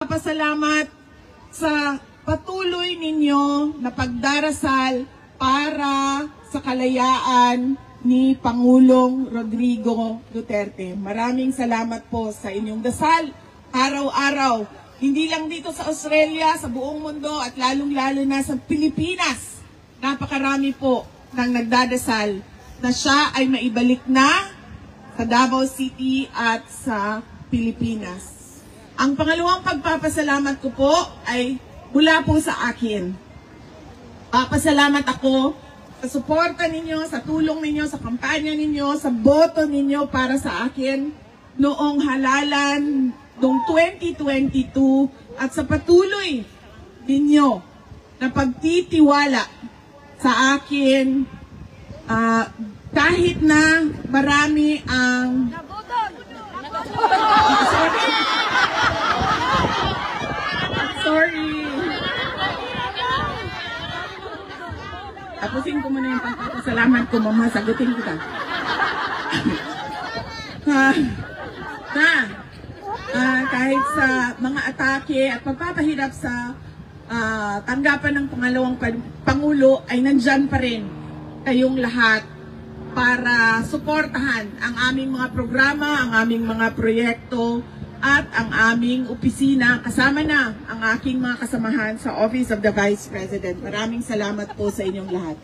Pasalamat sa patuloy ninyo na pagdarasal para sa kalayaan ni Pangulong Rodrigo Duterte. Maraming salamat po sa inyong dasal araw-araw. Hindi lang dito sa Australia, sa buong mundo at lalong-lalo na sa Pilipinas. Napakarami po nang nagdadasal na siya ay maibalik na sa Davao City at sa Pilipinas. Ang pangalawang pagpapasalamat ko po ay mula po sa akin. Papasalamat ako sa suporta ninyo, sa tulong ninyo, sa kampanya ninyo, sa boto ninyo para sa akin noong halalan noong 2022 at sa patuloy ninyo na pagtitiwala sa akin kahit na marami ang sorry. Tapusin ko muna yung pagpapasalamat ko, mama. Sagutin kita. Kahit sa mga atake at pagpapahirap sa tanggapan ng pangalawang Pangulo, ay nandyan pa rin kayong lahat para suportahan ang aming mga programa, ang aming mga proyekto, at ang aming opisina, kasama na ang aking mga kasamahan sa Office of the Vice President. Maraming salamat po sa inyong lahat.